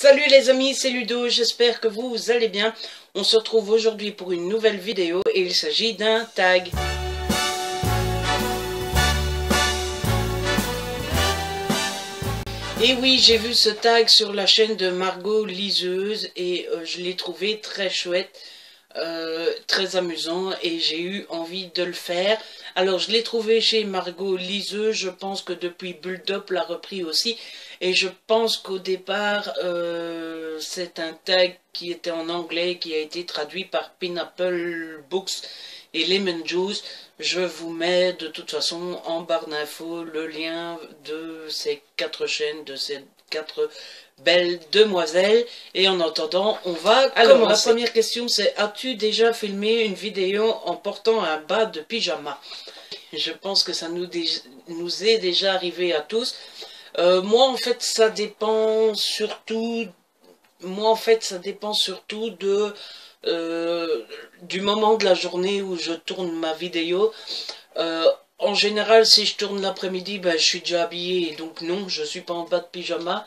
Salut les amis, c'est Ludo, j'espère que vous allez bien. On se retrouve aujourd'hui pour une nouvelle vidéo et il s'agit d'un tag. Et oui, j'ai vu ce tag sur la chaîne de Margot Liseuse et je l'ai trouvé très chouette, très amusant et j'ai eu envie de le faire. Alors je l'ai trouvé chez Margot Liseuse, je pense que depuis Bulldop l'a repris aussi. Et je pense qu'au départ, c'est un tag qui était en anglais, qui a été traduit par Pineapple Books et Lemon Juice. Je vous mets de toute façon en barre d'infos le lien de ces 4 chaînes, de ces 4 belles demoiselles. Et en attendant, on va commencer. La première question c'est: as-tu déjà filmé une vidéo en portant un bas de pyjama? Je pense que ça nous est déjà arrivé à tous. Moi en fait ça dépend surtout de du moment de la journée où je tourne ma vidéo. En général si je tourne l'après-midi, ben, je suis déjà habillée et donc non, je suis pas en bas de pyjama.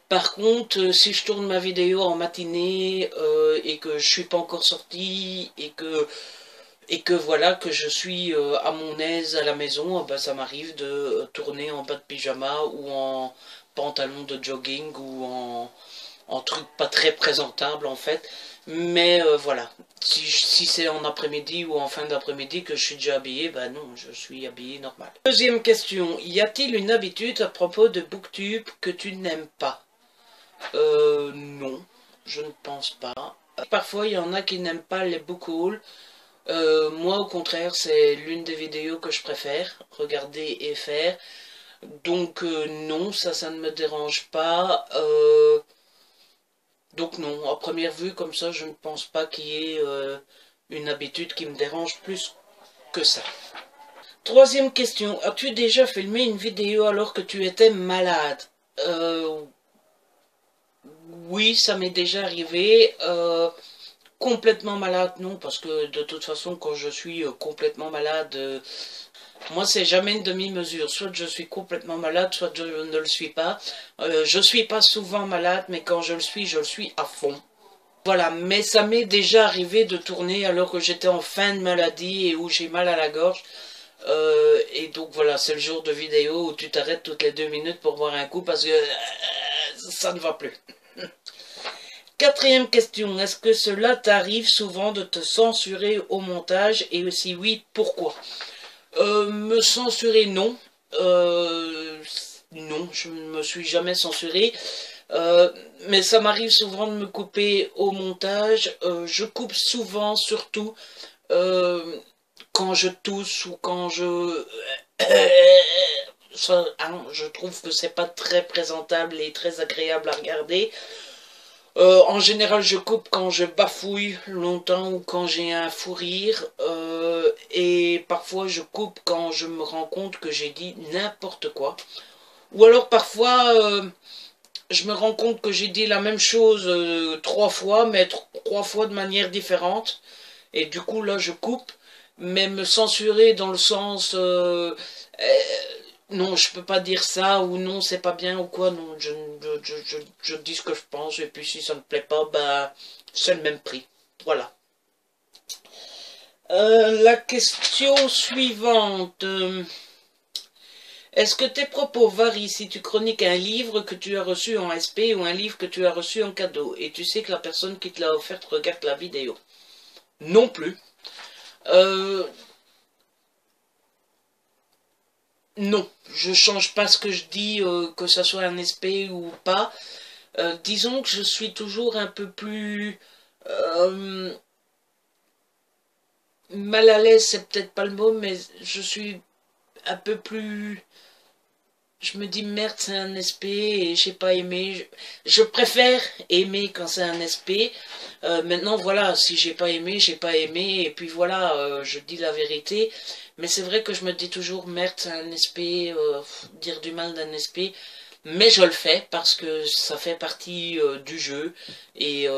Par contre si je tourne ma vidéo en matinée et que je suis pas encore sortie et que voilà, que je suis à mon aise à la maison, ben, ça m'arrive de tourner en bas de pyjama ou en pantalon de jogging ou en truc pas très présentable en fait. Mais voilà, si c'est en après-midi ou en fin d'après-midi que je suis déjà habillé, ben non, je suis habillé normal. Deuxième question, y a-t-il une habitude à propos de Booktube que tu n'aimes pas? Non, je ne pense pas. Parfois il y en a qui n'aiment pas les book hauls. Moi au contraire c'est l'une des vidéos que je préfère regarder et faire, donc non, ça ne me dérange pas, donc non, à première vue comme ça je ne pense pas qu'il y ait une habitude qui me dérange plus que ça. Troisième question, as-tu déjà filmé une vidéo alors que tu étais malade? Oui, ça m'est déjà arrivé. Complètement malade, non, parce que de toute façon, quand je suis complètement malade, moi, c'est jamais une demi-mesure. Soit je suis complètement malade, soit je ne le suis pas. Je suis pas souvent malade, mais quand je le suis à fond. Voilà, mais ça m'est déjà arrivé de tourner alors que j'étais en fin de maladie et où j'ai mal à la gorge. Et donc voilà, c'est le genre de vidéo où tu t'arrêtes toutes les 2 minutes pour boire un coup parce que ça ne va plus. Quatrième question, est-ce que cela t'arrive souvent de te censurer au montage et si oui, pourquoi? Me censurer, non. Non, je ne me suis jamais censuré. Mais ça m'arrive souvent de me couper au montage. Je coupe souvent, surtout quand je tousse ou quand je trouve que c'est pas très présentable et très agréable à regarder. En général, je coupe quand je bafouille longtemps ou quand j'ai un fou rire. Et parfois, je coupe quand je me rends compte que j'ai dit n'importe quoi. Ou alors, parfois, je me rends compte que j'ai dit la même chose 3 fois, mais 3 fois de manière différente. Et du coup, là, je coupe. Mais me censurer dans le sens... non, je peux pas dire ça, ou non, c'est pas bien, ou quoi, non, je dis ce que je pense, et puis si ça me plaît pas, bah, c'est le même prix, voilà. La question suivante, est-ce que tes propos varient si tu chroniques un livre que tu as reçu en SP ou un livre que tu as reçu en cadeau, et tu sais que la personne qui te l'a offert regarde la vidéo? Non plus. Non, je change pas ce que je dis, que ça soit un SP ou pas. Disons que je suis toujours un peu plus mal à l'aise, c'est peut-être pas le mot, mais je suis un peu plus... Je me dis merde, c'est un SP et j'ai pas aimé. Je préfère aimer quand c'est un SP. Maintenant voilà, si j'ai pas aimé, j'ai pas aimé, et puis voilà, je dis la vérité. Mais c'est vrai que je me dis toujours merde, c'est un SP, dire du mal d'un SP. Mais je le fais parce que ça fait partie du jeu et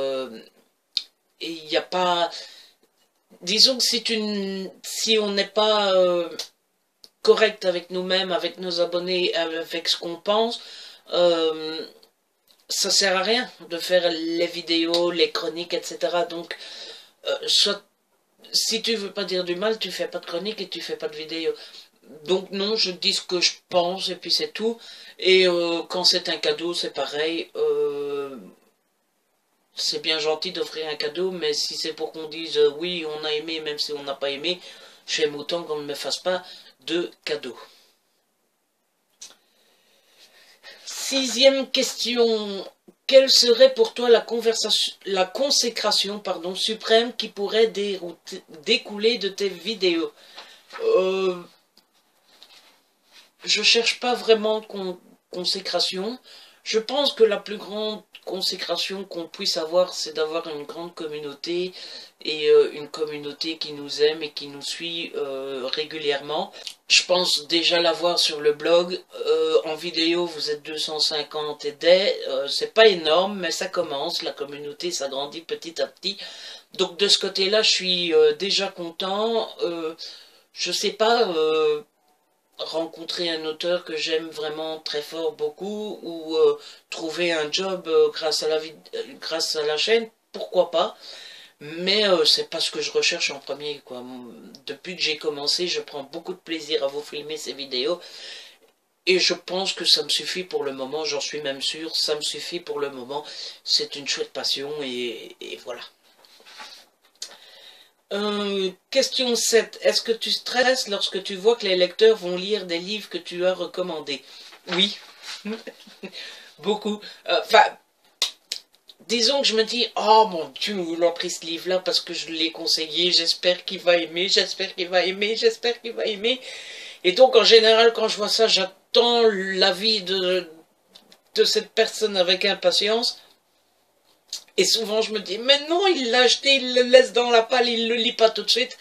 il n'y a pas... Disons que si on n'est pas correct avec nous-mêmes, avec nos abonnés, avec ce qu'on pense, ça sert à rien de faire les vidéos, les chroniques, etc. Donc, soit, si tu veux pas dire du mal, tu fais pas de chronique et tu fais pas de vidéo. Donc non, je dis ce que je pense et puis c'est tout. Et quand c'est un cadeau, c'est pareil. C'est bien gentil d'offrir un cadeau, mais si c'est pour qu'on dise oui, on a aimé, même si on n'a pas aimé, j'aime autant qu'on ne me fasse pas de cadeau. Sixième question. Quelle serait pour toi la consécration suprême qui pourrait découler de tes vidéos? Je cherche pas vraiment consécration. Je pense que la plus grande consécration qu'on puisse avoir, c'est d'avoir une grande communauté et une communauté qui nous aime et qui nous suit régulièrement. Je pense déjà l'avoir sur le blog. En vidéo, vous êtes 250 et c'est pas énorme, mais ça commence. La communauté s'agrandit petit à petit. Donc de ce côté-là, je suis déjà content. Je sais pas... rencontrer un auteur que j'aime vraiment très fort beaucoup ou trouver un job grâce à la chaîne, pourquoi pas, mais c'est pas ce que je recherche en premier, quoi. Depuis que j'ai commencé, je prends beaucoup de plaisir à vous filmer ces vidéos et je pense que ça me suffit pour le moment, j'en suis même sûr, ça me suffit pour le moment, c'est une chouette passion et voilà. Question 7. Est-ce que tu stresses lorsque tu vois que les lecteurs vont lire des livres que tu as recommandés? Oui. Beaucoup. Enfin, disons que je me dis, oh mon Dieu, il a pris ce livre-là parce que je l'ai conseillé, j'espère qu'il va aimer, j'espère qu'il va aimer, j'espère qu'il va aimer. Et donc, en général, quand je vois ça, j'attends l'avis de cette personne avec impatience. Et souvent, je me dis, mais non, il l'a acheté, il le laisse dans la palle, il le lit pas tout de suite.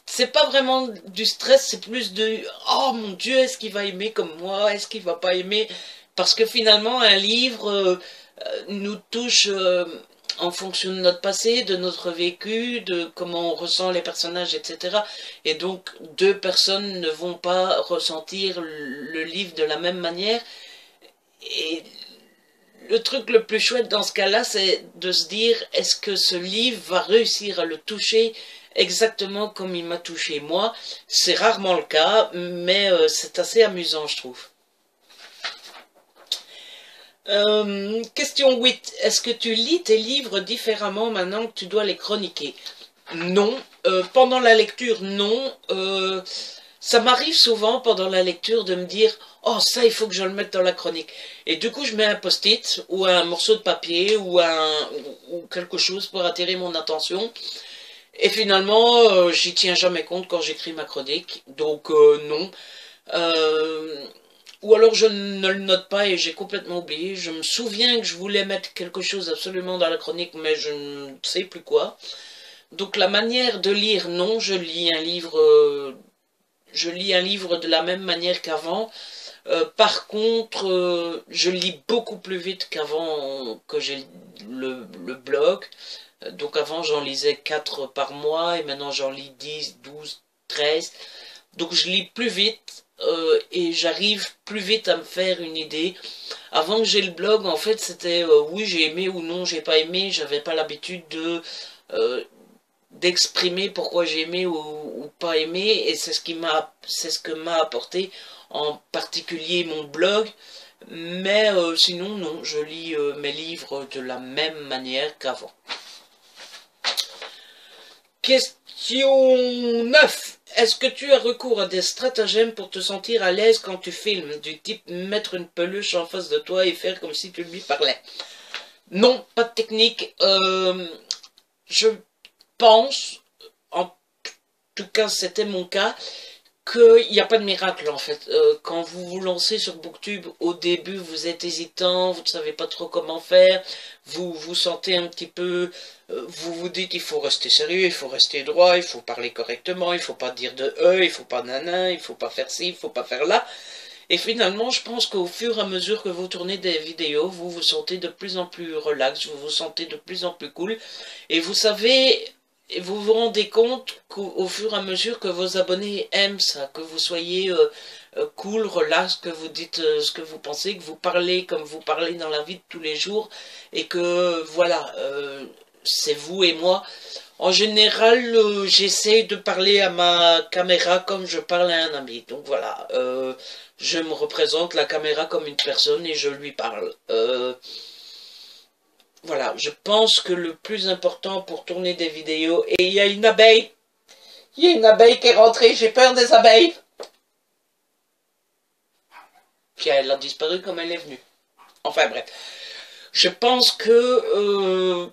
C'est pas vraiment du stress, c'est plus de, oh mon Dieu, est-ce qu'il va aimer comme moi, est-ce qu'il va pas aimer? Parce que finalement, un livre nous touche en fonction de notre passé, de notre vécu, de comment on ressent les personnages, etc. Et donc, deux personnes ne vont pas ressentir le livre de la même manière. Et le truc le plus chouette dans ce cas-là, c'est de se dire, est-ce que ce livre va réussir à le toucher exactement comme il m'a touché moi? C'est rarement le cas, mais c'est assez amusant, je trouve. Question 8. Est-ce que tu lis tes livres différemment maintenant que tu dois les chroniquer? Non. Pendant la lecture, non. Ça m'arrive souvent pendant la lecture de me dire « Oh, ça, il faut que je le mette dans la chronique. » Et du coup, je mets un post-it ou un morceau de papier ou quelque chose pour attirer mon attention. Et finalement, j'y tiens jamais compte quand j'écris ma chronique. Donc, non. Ou alors je ne le note pas et j'ai complètement oublié. Je me souviens que je voulais mettre quelque chose absolument dans la chronique, mais je ne sais plus quoi. Donc la manière de lire, non, je lis un livre de la même manière qu'avant. Par contre, je lis beaucoup plus vite qu'avant que j'ai le blog. Donc avant j'en lisais 4 par mois et maintenant j'en lis 10, 12, 13. Donc je lis plus vite et j'arrive plus vite à me faire une idée. Avant que j'ai le blog, en fait, c'était oui, j'ai aimé ou non, j'ai pas aimé. J'avais pas l'habitude d'exprimer pourquoi j'ai aimé ou pas aimé, et c'est ce que m'a apporté en particulier mon blog. Mais sinon, non, je lis mes livres de la même manière qu'avant. Question 9. Est-ce que tu as recours à des stratagèmes pour te sentir à l'aise quand tu filmes, du type mettre une peluche en face de toi et faire comme si tu lui parlais? Non, pas de technique. Je pense, en tout cas c'était mon cas, qu'il n'y a pas de miracle en fait. Quand vous vous lancez sur Booktube, au début vous êtes hésitant, vous ne savez pas trop comment faire, vous vous sentez un petit peu, vous vous dites il faut rester sérieux, il faut rester droit, il faut parler correctement, il faut pas dire de il faut pas nanan, il faut pas faire ci, il faut pas faire là. Et finalement, je pense qu'au fur et à mesure que vous tournez des vidéos, vous vous sentez de plus en plus relax, vous vous sentez de plus en plus cool, et vous savez... Et vous vous rendez compte qu'au fur et à mesure que vos abonnés aiment ça, que vous soyez cool, relax, que vous dites ce que vous pensez, que vous parlez comme vous parlez dans la vie de tous les jours, et que voilà, c'est vous et moi. En général, j'essaie de parler à ma caméra comme je parle à un ami. Donc voilà, je me représente la caméra comme une personne et je lui parle. Voilà, je pense que le plus important pour tourner des vidéos... Et il y a une abeille. Il y a une abeille qui est rentrée, j'ai peur des abeilles. Puis elle a disparu comme elle est venue. Enfin bref. Je pense que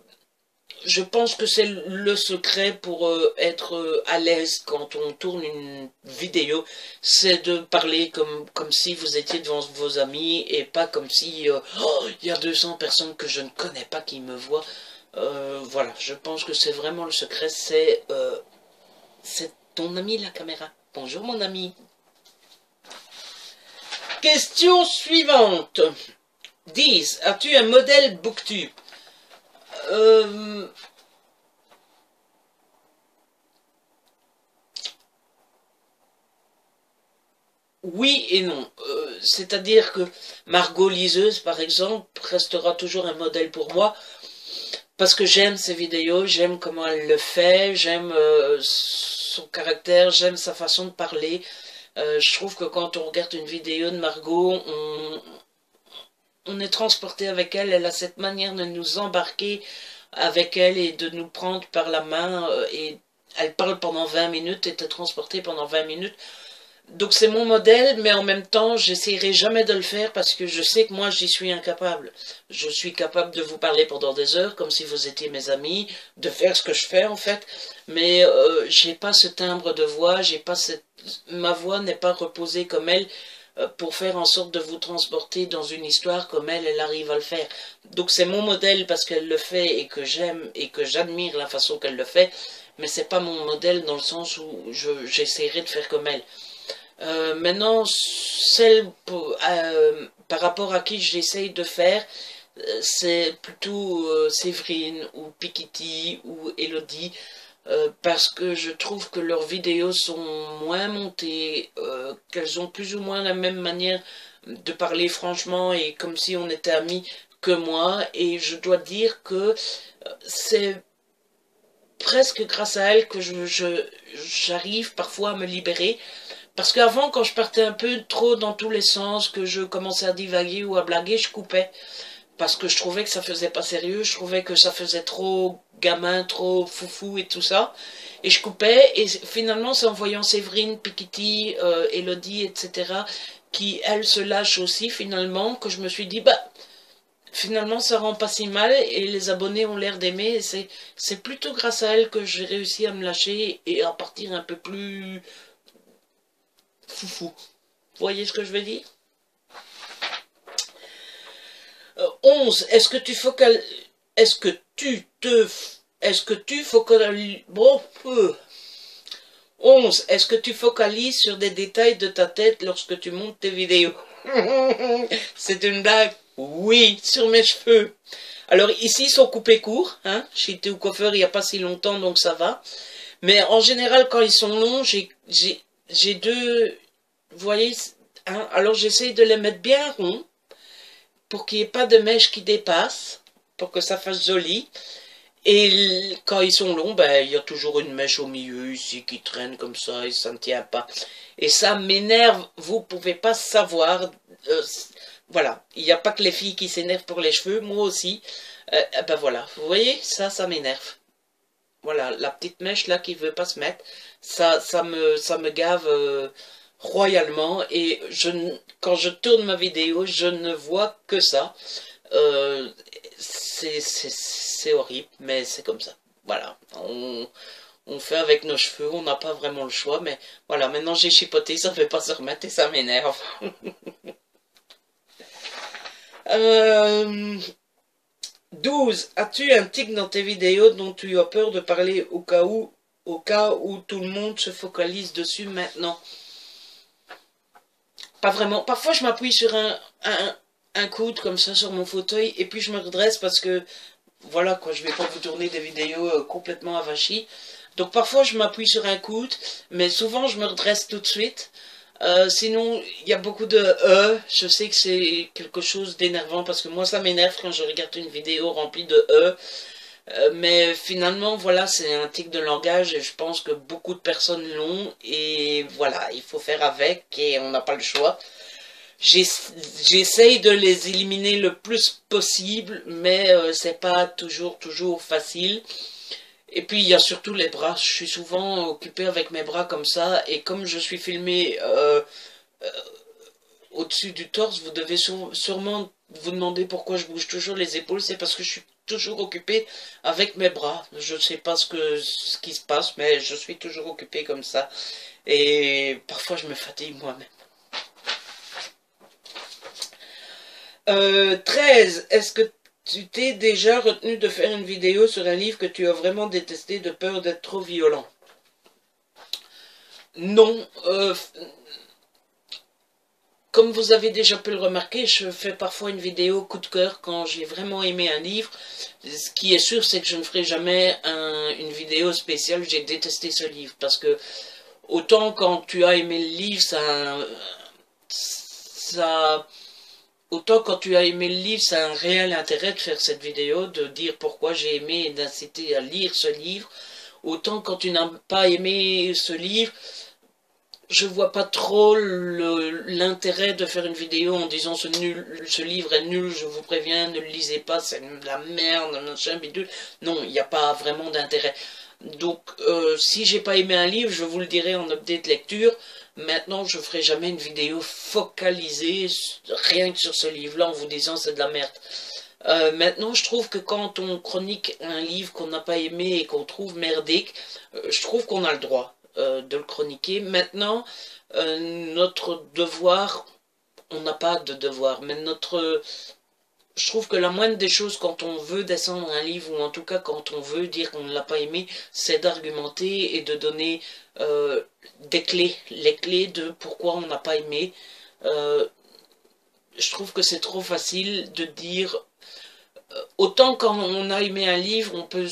c'est le secret pour être à l'aise quand on tourne une vidéo, c'est de parler comme si vous étiez devant vos amis et pas comme si oh, il y a 200 personnes que je ne connais pas qui me voient. Voilà, je pense que c'est vraiment le secret, c'est ton ami la caméra. Bonjour mon ami. Question suivante. 10. As-tu un modèle Booktube? Oui et non. C'est-à-dire que Margot Liseuse, par exemple, restera toujours un modèle pour moi, parce que j'aime ses vidéos, j'aime comment elle le fait, j'aime son caractère, j'aime sa façon de parler. Je trouve que quand on regarde une vidéo de Margot, on est transporté avec elle, elle a cette manière de nous embarquer avec elle et de nous prendre par la main, et elle parle pendant 20 minutes et te transporter pendant 20 minutes. Donc c'est mon modèle, mais en même temps, j'essaierai jamais de le faire parce que je sais que moi, j'y suis incapable. Je suis capable de vous parler pendant des heures, comme si vous étiez mes amis, de faire ce que je fais en fait, mais j'ai pas ce timbre de voix, j'ai pas ma voix n'est pas reposée comme elle pour faire en sorte de vous transporter dans une histoire comme elle arrive à le faire. Donc c'est mon modèle parce qu'elle le fait et que j'aime et que j'admire la façon qu'elle le fait, mais c'est pas mon modèle dans le sens où j'essaierai de faire comme elle. Maintenant, celle par rapport à qui j'essaye de faire, c'est plutôt Séverine ou Pikitty ou Elodie, parce que je trouve que leurs vidéos sont moins montées, qu'elles ont plus ou moins la même manière de parler franchement et comme si on était amis que moi, et je dois dire que c'est presque grâce à elles que j'arrive parfois à me libérer. Parce qu'avant, quand je partais un peu trop dans tous les sens, que je commençais à divaguer ou à blaguer, je coupais. Parce que je trouvais que ça faisait pas sérieux, je trouvais que ça faisait trop gamin, trop foufou et tout ça. Et je coupais, et finalement, c'est en voyant Séverine, Pikitty, Elodie, etc., qui, elles, se lâchent aussi, finalement, que je me suis dit, bah, finalement, ça rend pas si mal, et les abonnés ont l'air d'aimer, et c'est plutôt grâce à elles que j'ai réussi à me lâcher et à partir un peu plus foufou. Vous voyez ce que je veux dire? 11. Est-ce que tu focalises... Bon, 11. Est-ce que tu focalises sur des détails de ta tête lorsque tu montes tes vidéos? C'est une blague? Oui, sur mes cheveux. Alors ici, ils sont coupés courts. Hein? J'ai été au coiffeur il n'y a pas si longtemps, donc ça va. Mais en général, quand ils sont longs, j'ai deux... Vous voyez, hein? Alors j'essaye de les mettre bien ronds, pour qu'il n'y ait pas de mèches qui dépassent, pour que ça fasse joli. Et quand ils sont longs, ben, il y a toujours une mèche au milieu ici qui traîne comme ça et ça ne tient pas. Et ça m'énerve, vous pouvez pas savoir. Voilà, il n'y a pas que les filles qui s'énervent pour les cheveux, moi aussi. Ben voilà, vous voyez, ça m'énerve. Voilà, la petite mèche là qui veut pas se mettre, ça me gave royalement. Et quand je tourne ma vidéo, je ne vois que ça. C'est horrible, mais c'est comme ça. Voilà, on fait avec nos cheveux, on n'a pas vraiment le choix, mais voilà, maintenant j'ai chipoté, ça ne fait pas se remettre et ça m'énerve. 12. As-tu un tic dans tes vidéos dont tu as peur de parler au cas où tout le monde se focalise dessus maintenant? Pas vraiment. Parfois je m'appuie sur un coude comme ça sur mon fauteuil et puis je me redresse parce que voilà quoi, je vais pas vous tourner des vidéos complètement avachis. Donc parfois je m'appuie sur un coude, mais souvent je me redresse tout de suite. Sinon, il y a beaucoup de je sais que c'est quelque chose d'énervant parce que moi ça m'énerve quand je regarde une vidéo remplie de mais finalement voilà, c'est un tic de langage et je pense que beaucoup de personnes l'ont et voilà, il faut faire avec et on n'a pas le choix. J'essaye de les éliminer le plus possible, mais c'est pas toujours facile. Et puis il y a surtout les bras. Je suis souvent occupé avec mes bras comme ça, et comme je suis filmé au-dessus du torse, vous devez sûrement vous demander pourquoi je bouge toujours les épaules. C'est parce que je suis toujours occupé avec mes bras. Je ne sais pas ce qui se passe, mais je suis toujours occupé comme ça. Et parfois je me fatigue moi-même. 13. Est-ce que tu t'es déjà retenu de faire une vidéo sur un livre que tu as vraiment détesté de peur d'être trop violent? Non. Comme vous avez déjà pu le remarquer, je fais parfois une vidéo coup de cœur quand j'ai vraiment aimé un livre. Ce qui est sûr, c'est que je ne ferai jamais une vidéo spéciale j'ai détesté ce livre. Parce que autant quand tu as aimé le livre, autant quand tu as aimé le livre, ça a un réel intérêt de faire cette vidéo, de dire pourquoi j'ai aimé et d'inciter à lire ce livre. Autant quand tu n'as pas aimé ce livre, je vois pas trop l'intérêt de faire une vidéo en disant ce livre est nul, je vous préviens, ne le lisez pas, c'est de la merde, machin bidule. Non, il n'y a pas vraiment d'intérêt. Donc, si j'ai pas aimé un livre, je vous le dirai en update lecture. Maintenant, je ferai jamais une vidéo focalisée rien que sur ce livre-là en vous disant c'est de la merde. Maintenant, je trouve que quand on chronique un livre qu'on n'a pas aimé et qu'on trouve merdique, je trouve qu'on a le droit de le chroniquer. Maintenant, notre devoir, on n'a pas de devoir, mais je trouve que la moindre des choses quand on veut descendre un livre, ou en tout cas quand on veut dire qu'on ne l'a pas aimé, c'est d'argumenter et de donner des clés, les clés de pourquoi on n'a pas aimé. Je trouve que c'est trop facile de dire... autant quand on a aimé un livre, on peut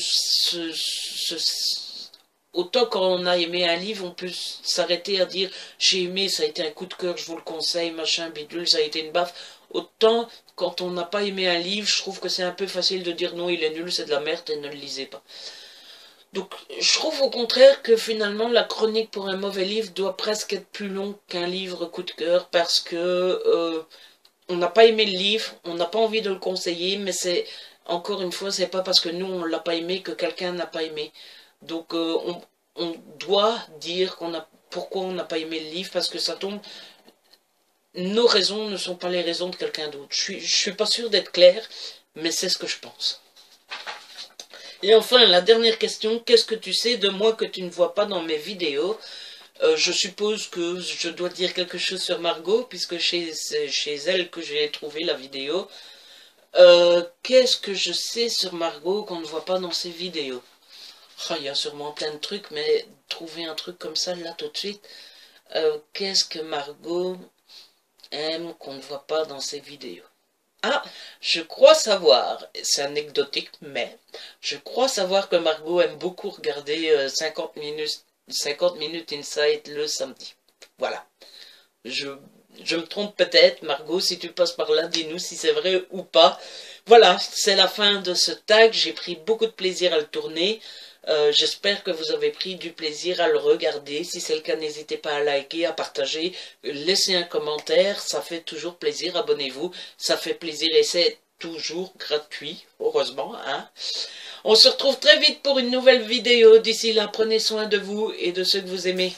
autant quand on a aimé un livre, on peut s'arrêter à dire j'ai aimé, ça a été un coup de cœur, je vous le conseille, machin, bidule, ça a été une baffe. Autant quand on n'a pas aimé un livre, je trouve que c'est un peu facile de dire non, il est nul, c'est de la merde et ne le lisez pas. Donc je trouve au contraire que finalement la chronique pour un mauvais livre doit presque être plus longue qu'un livre coup de cœur parce que on n'a pas aimé le livre, on n'a pas envie de le conseiller, mais c'est encore une fois, c'est pas parce que nous on l'a pas aimé que quelqu'un n'a pas aimé. Donc on doit dire pourquoi on n'a pas aimé le livre, parce que ça tombe... Nos raisons ne sont pas les raisons de quelqu'un d'autre. Je suis pas sûr d'être clair, mais c'est ce que je pense. Et enfin, la dernière question, qu'est-ce que tu sais de moi que tu ne vois pas dans mes vidéos? Je suppose que je dois dire quelque chose sur Margot, puisque c'est chez elle que j'ai trouvé la vidéo. Qu'est-ce que je sais sur Margot qu'on ne voit pas dans ses vidéos? Oh, il y a sûrement plein de trucs, mais trouver un truc comme ça, là, tout de suite. Qu'est-ce que Margot aime qu'on ne voit pas dans ses vidéos? Ah, je crois savoir, c'est anecdotique, mais je crois savoir que Margot aime beaucoup regarder 50 minutes Insight le samedi. Voilà. Je me trompe peut-être, Margot, si tu passes par là, dis-nous si c'est vrai ou pas. Voilà, c'est la fin de ce tag, j'ai pris beaucoup de plaisir à le tourner. J'espère que vous avez pris du plaisir à le regarder. Si c'est le cas, n'hésitez pas à liker, à partager, laissez un commentaire, ça fait toujours plaisir. Abonnez-vous, ça fait plaisir et c'est toujours gratuit, heureusement. Hein. On se retrouve très vite pour une nouvelle vidéo. D'ici là, prenez soin de vous et de ceux que vous aimez.